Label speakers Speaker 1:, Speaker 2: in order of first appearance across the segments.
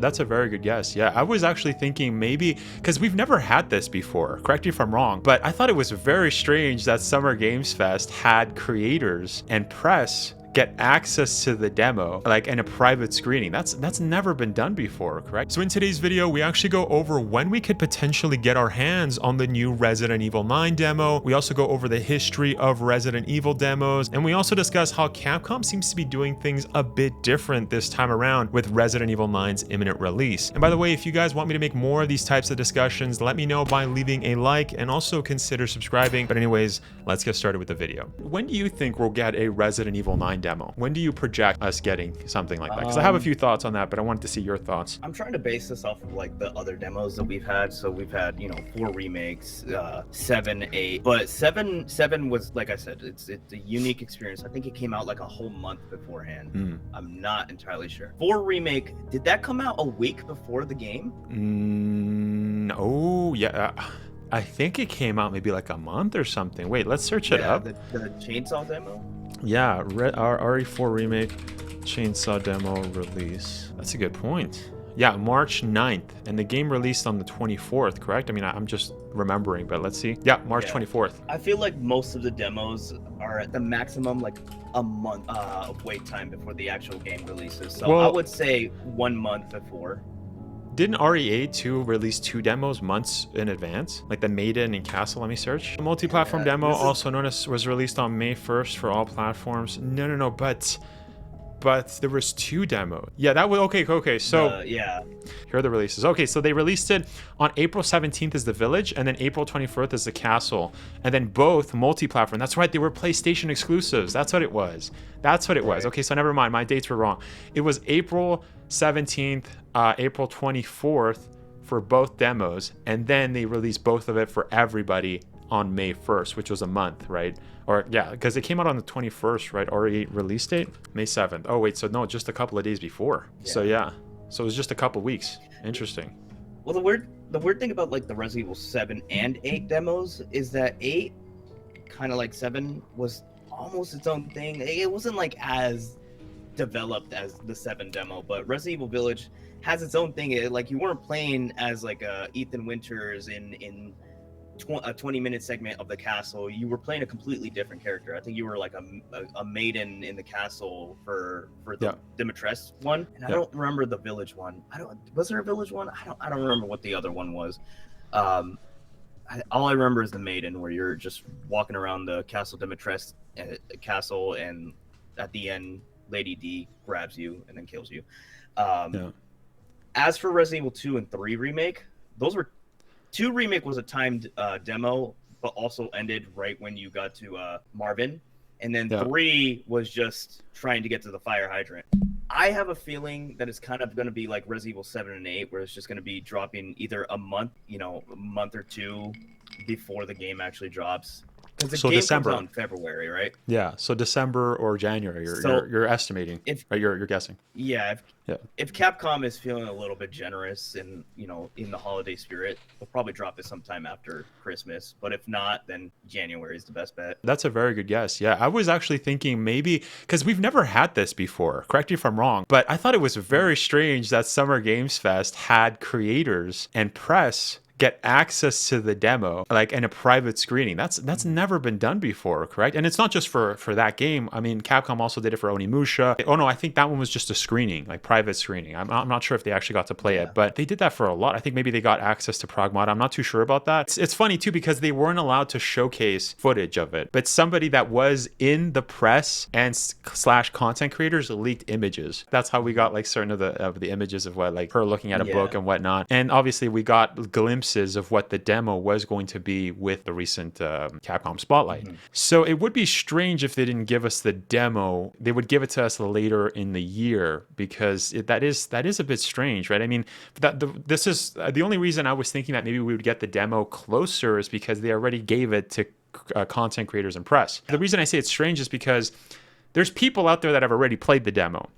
Speaker 1: That's a very good guess. Yeah, I was actually thinking maybe, because we've never had this before, correct me if I'm wrong, but I thought it was very strange that Summer Games Fest had creators and press get access to the demo, like in a private screening. That's never been done before, correct? So in today's video, we actually go over when we could potentially get our hands on the new Resident Evil 9 demo. We also go over the history of Resident Evil demos, and we also discuss how Capcom seems to be doing things a bit different this time around with Resident Evil 9's imminent release. And by the way, if you guys want me to make more of these types of discussions, let me know by leaving a like and also consider subscribing. But anyways, let's get started with the video. When do you think we'll get a Resident Evil 9 demo? When do you project us getting something like that? Because I have a few thoughts on that, but I wanted to see your thoughts.
Speaker 2: I'm trying to base this off of like the other demos that we've had. So we've had, 4 remakes, 7, 8, but 7 was, like I said, it's a unique experience. I think it came out like a whole month beforehand. I'm not entirely sure. 4 remake, did that come out a week before the game?
Speaker 1: Oh yeah. I think it came out maybe like a month or something. Wait, let's search it up.
Speaker 2: The Chainsaw demo?
Speaker 1: Yeah, RE4 Remake Chainsaw Demo release. That's a good point. Yeah, March 9th, and the game released on the 24th, correct? I mean, I'm just remembering, but let's see. Yeah, March 24th.
Speaker 2: I feel like most of the demos are at the maximum like a month of wait time before the actual game releases. So I would say 1 month before.
Speaker 1: Didn't RE8 2 release 2 demos months in advance? Like the Maiden and Castle, let me search. The multi-platform demo, also known as, was released on May 1st for all platforms. No, but there was 2 demos. Yeah, that was, okay, so
Speaker 2: yeah.
Speaker 1: Here are the releases. Okay, so they released it on April 17th as The Village, and then April 24th as The Castle, and then both multi-platform. That's right, they were PlayStation exclusives. That's what it was. Okay, so never mind, my dates were wrong. It was April 17th, April 24th for both demos, and then they released both of it for everybody on May 1st, which was a month, right? Or yeah, because it came out on the 21st, right? RE8 release date, May 7th. Oh wait, so no, just a couple of days before. Yeah. So yeah, so it was just a couple weeks. Interesting.
Speaker 2: Well, the weird thing about like the Resident Evil 7 and 8 demos is that 8, kind of like 7, was almost its own thing. It wasn't like as developed as the 7 demo, but Resident Evil Village has its own thing. Like you weren't playing as like Ethan Winters in a 20-minute segment of the castle. You were playing a completely different character. I think you were like a maiden in the castle for the Dimitrescu one, and I don't remember the village one. Was there a village one? I don't remember what the other one was. All I remember is the maiden, where you're just walking around the castle Dimitrescu castle, and at the end Lady D grabs you and then kills you. As for Resident Evil 2 and 3 remake, those were 2 remake was a timed demo, but also ended right when you got to Marvin. And then 3 was just trying to get to the fire hydrant. I have a feeling that it's kind of going to be like Resident Evil 7 and 8, where it's just going to be dropping either a month or 2 before the game actually drops. Because the game
Speaker 1: December.
Speaker 2: comes out in February, right?
Speaker 1: Yeah, so December or January, you're estimating, right? You're guessing.
Speaker 2: Yeah, if Capcom is feeling a little bit generous and in the holiday spirit, they'll probably drop it sometime after Christmas. But if not, then January is the best bet.
Speaker 1: That's a very good guess. Yeah, I was actually thinking maybe, because we've never had this before, correct me if I'm wrong, but I thought it was very strange that Summer Games Fest had creators and press get access to the demo, like in a private screening. That's never been done before, correct? And it's not just for that game. I mean, Capcom also did it for Onimusha. Oh no, I think that one was just a screening, like private screening. I'm not sure if they actually got to play it, but they did that for a lot. I think maybe they got access to Progmod. I'm not too sure about that. It's funny too, because they weren't allowed to showcase footage of it, but somebody that was in the press and / content creators leaked images. That's how we got like certain of the images of what, like her looking at a book and whatnot. And obviously we got glimpses of what the demo was going to be with the recent Capcom Spotlight. So it would be strange if they didn't give us the demo. They would give it to us later in the year, because that is a bit strange, right? I mean, this is the only reason I was thinking that maybe we would get the demo closer is because they already gave it to content creators and press. The reason I say it's strange is because there's people out there that have already played the demo,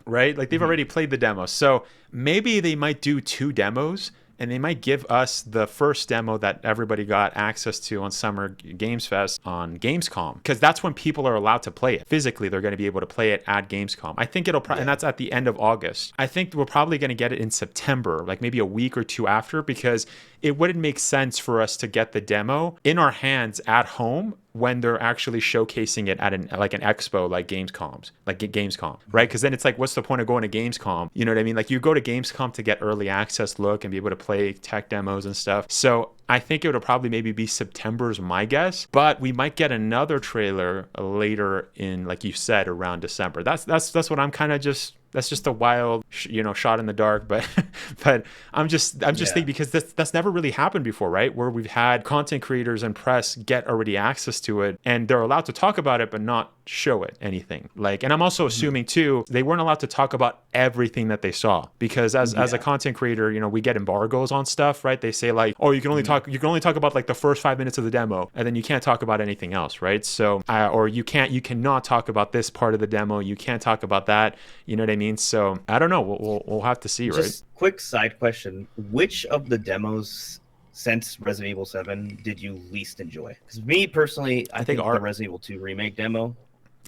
Speaker 1: right? Like they've already played the demo. So maybe they might do 2 demos, and they might give us the first demo that everybody got access to on Summer Games Fest on Gamescom, because that's when people are allowed to play it. Physically, they're going to be able to play it at Gamescom. I think it'll and that's at the end of August. I think we're probably going to get it in September, like maybe a week or two after, because it wouldn't make sense for us to get the demo in our hands at home when they're actually showcasing it at an expo like Gamescom, right? Because then it's like, what's the point of going to Gamescom? You know what I mean? Like, you go to Gamescom to get early access look and be able to play tech demos and stuff. So I think it would probably maybe be September is my guess, but we might get another trailer later in, like you said, around December. That's what I'm kind of just. That's just a wild, shot in the dark. But I'm just thinking, because that's never really happened before, right? Where we've had content creators and press get already access to it, and they're allowed to talk about it, but not show it anything. Like, and I'm also assuming too, they weren't allowed to talk about everything that they saw, because as a content creator, we get embargoes on stuff, right? They say like, oh, you can only talk about like the first 5 minutes of the demo, and then you can't talk about anything else, right? So, or you cannot talk about this part of the demo. You can't talk about that. You know what I mean? So I don't know. We'll have to see, right?
Speaker 2: Just quick side question: which of the demos since Resident Evil 7 did you least enjoy? Because me personally, I think the Resident Evil 2 remake demo.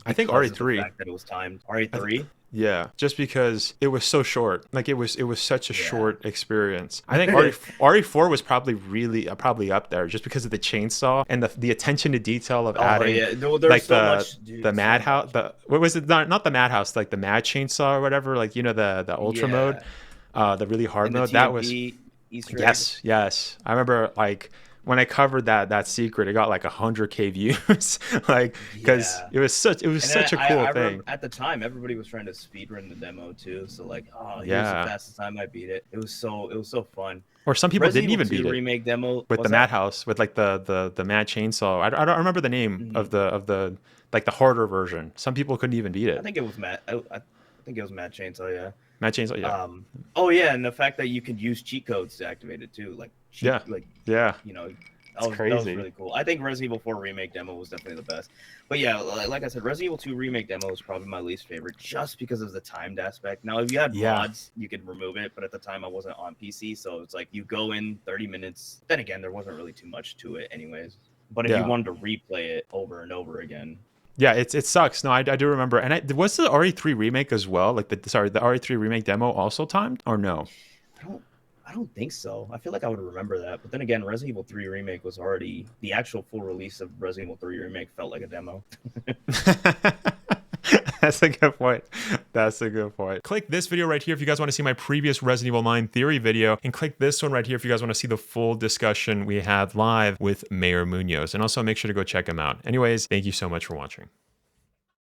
Speaker 1: I think RE3.
Speaker 2: The fact that it was timed. RE3.
Speaker 1: Yeah, just because it was so short. Like, it was such a short experience. I think RE4 was probably up there, just because of the chainsaw and the attention to detail of adding.
Speaker 2: Yeah. There's so much, dude,
Speaker 1: the madhouse. What was it? Not the madhouse, like the mad chainsaw or whatever. Like, the ultra mode, the really hard mode. That was
Speaker 2: Easter
Speaker 1: yes. I remember, like, when I covered that secret, it got like 100K views, like, because it was such a cool thing.
Speaker 2: At the time, everybody was trying to speedrun the demo too, so like, here's the fastest time I beat it. It was so fun.
Speaker 1: Or some people didn't even beat it.
Speaker 2: Remake demo
Speaker 1: with the madhouse, with like the mad chainsaw. I don't remember the name of the like the harder version. Some people couldn't even beat it.
Speaker 2: I think it was Mad Chainsaw. Yeah.
Speaker 1: Mad Chainsaw.
Speaker 2: Yeah. And the fact that you could use cheat codes to activate it too, like. That was crazy. That was really cool. I think Resident Evil 4 remake demo was definitely the best. But yeah, like I said, Resident Evil 2 remake demo is probably my least favorite, just because of the timed aspect. Now, if you had mods, you could remove it, but at the time I wasn't on PC, so it's like you go in 30 minutes. Then again, there wasn't really too much to it anyways. But if you wanted to replay it over and over again.
Speaker 1: Yeah, it sucks. No, I do remember. And was the RE3 remake as well? Like the RE3 remake demo also timed, or no?
Speaker 2: I don't think so. I feel like I would remember that. But then again, Resident Evil 3 Remake was already... The actual full release of Resident Evil 3 Remake felt like a demo.
Speaker 1: That's a good point. Click this video right here if you guys want to see my previous Resident Evil 9 theory video. And click this one right here if you guys want to see the full discussion we had live with Mayor Munoz. And also make sure to go check him out. Anyways, thank you so much for watching.